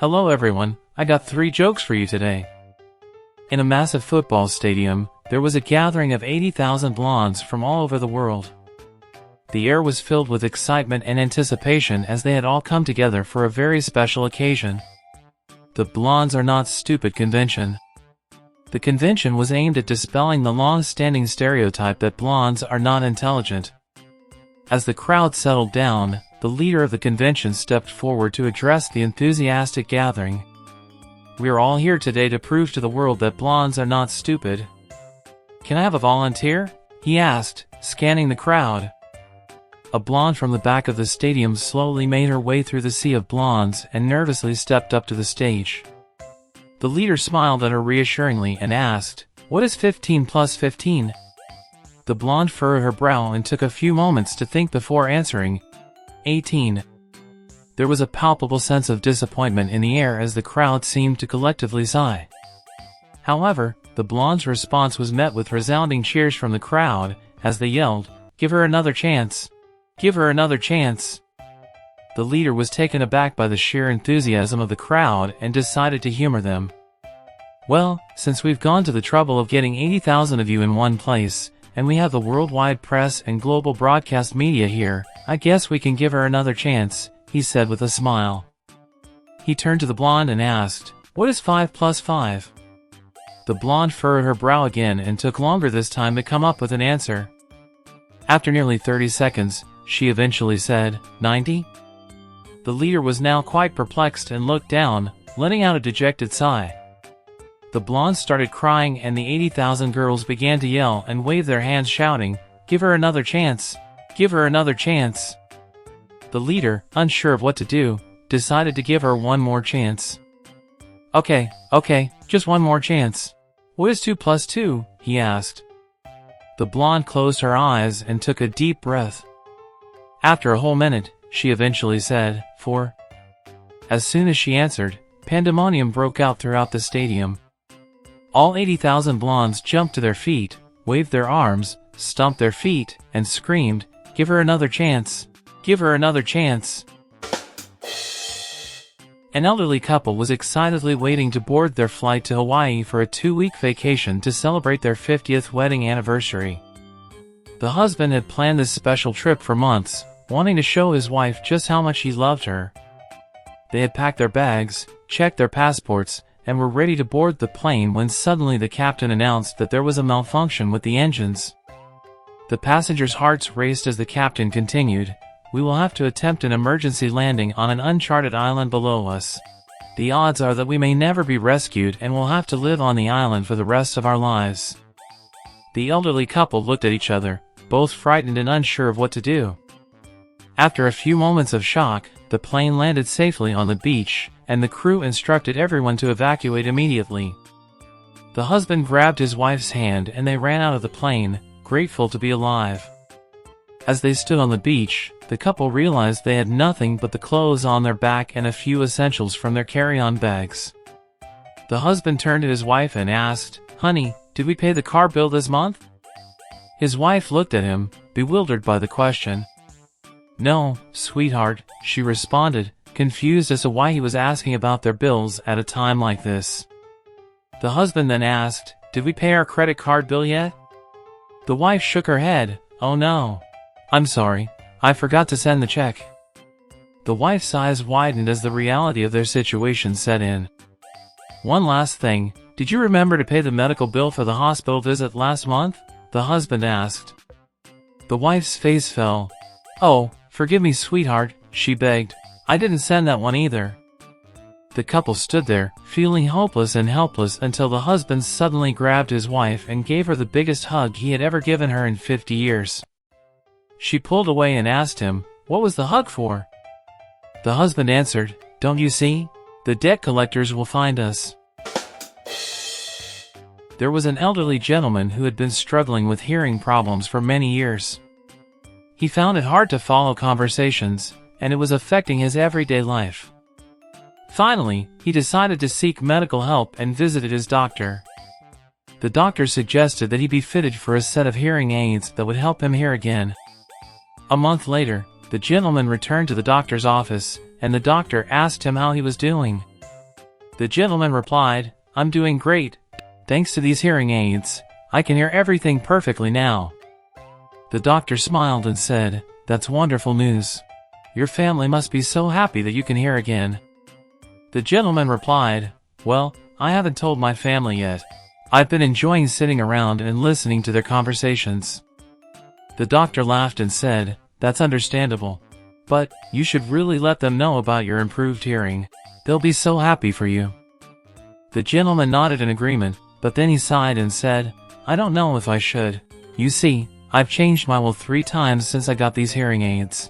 Hello everyone, I got 3 jokes for you today. In a massive football stadium, there was a gathering of 80,000 blondes from all over the world. The air was filled with excitement and anticipation as they had all come together for a very special occasion. The Blondes Are Not Stupid convention. The convention was aimed at dispelling the long-standing stereotype that blondes are not intelligent. As the crowd settled down, the leader of the convention stepped forward to address the enthusiastic gathering. We are all here today to prove to the world that blondes are not stupid. Can I have a volunteer? He asked, scanning the crowd. A blonde from the back of the stadium slowly made her way through the sea of blondes and nervously stepped up to the stage. The leader smiled at her reassuringly and asked, "What is 15 plus 15? The blonde furrowed her brow and took a few moments to think before answering, 18. There was a palpable sense of disappointment in the air as the crowd seemed to collectively sigh. However, the blonde's response was met with resounding cheers from the crowd as they yelled, "Give her another chance! Give her another chance!" The leader was taken aback by the sheer enthusiasm of the crowd and decided to humor them. "Well, since we've gone to the trouble of getting 80,000 of you in one place, and we have the worldwide press and global broadcast media here, I guess we can give her another chance," he said with a smile. He turned to the blonde and asked, "What is 5 plus 5? The blonde furrowed her brow again and took longer this time to come up with an answer. After nearly 30 seconds, she eventually said, 90? The leader was now quite perplexed and looked down, letting out a dejected sigh. The blonde started crying and the 80,000 girls began to yell and wave their hands shouting, "Give her another chance! Give her another chance!" The leader, unsure of what to do, decided to give her one more chance. Okay, just one more chance. What is 2 plus 2? He asked. The blonde closed her eyes and took a deep breath. After a whole minute, she eventually said, 4. As soon as she answered, pandemonium broke out throughout the stadium. All 80,000 blondes jumped to their feet, waved their arms, stomped their feet, and screamed, "Give her another chance! Give her another chance!" An elderly couple was excitedly waiting to board their flight to Hawaii for a 2-week vacation to celebrate their 50th wedding anniversary. The husband had planned this special trip for months, wanting to show his wife just how much he loved her. They had packed their bags, checked their passports, and were ready to board the plane when suddenly the captain announced that there was a malfunction with the engines. The passengers' hearts raced as the captain continued, "We will have to attempt an emergency landing on an uncharted island below us. The odds are that we may never be rescued and will have to live on the island for the rest of our lives." The elderly couple looked at each other, both frightened and unsure of what to do. After a few moments of shock, the plane landed safely on the beach, and the crew instructed everyone to evacuate immediately. The husband grabbed his wife's hand and they ran out of the plane, grateful to be alive. As they stood on the beach, the couple realized they had nothing but the clothes on their back and a few essentials from their carry-on bags. The husband turned to his wife and asked, "Honey, did we pay the car bill this month?" His wife looked at him, bewildered by the question. "No, sweetheart," she responded, confused as to why he was asking about their bills at a time like this. The husband then asked, "Did we pay our credit card bill yet?" The wife shook her head, "Oh no. I'm sorry, I forgot to send the check." The wife's eyes widened as the reality of their situation set in. "One last thing, did you remember to pay the medical bill for the hospital visit last month?" the husband asked. The wife's face fell. "Oh, forgive me, sweetheart," she begged. "I didn't send that one either." The couple stood there, feeling hopeless and helpless until the husband suddenly grabbed his wife and gave her the biggest hug he had ever given her in 50 years. She pulled away and asked him, "What was the hug for?" The husband answered, "Don't you see? The debt collectors will find us." There was an elderly gentleman who had been struggling with hearing problems for many years. He found it hard to follow conversations, and it was affecting his everyday life. Finally, he decided to seek medical help and visited his doctor. The doctor suggested that he be fitted for a set of hearing aids that would help him hear again. A month later, the gentleman returned to the doctor's office, and the doctor asked him how he was doing. The gentleman replied, "I'm doing great. Thanks to these hearing aids, I can hear everything perfectly now." The doctor smiled and said, "That's wonderful news. Your family must be so happy that you can hear again." The gentleman replied, "Well, I haven't told my family yet. I've been enjoying sitting around and listening to their conversations." The doctor laughed and said, "That's understandable. But you should really let them know about your improved hearing. They'll be so happy for you." The gentleman nodded in agreement, but then he sighed and said, "I don't know if I should. You see, I've changed my will 3 times since I got these hearing aids.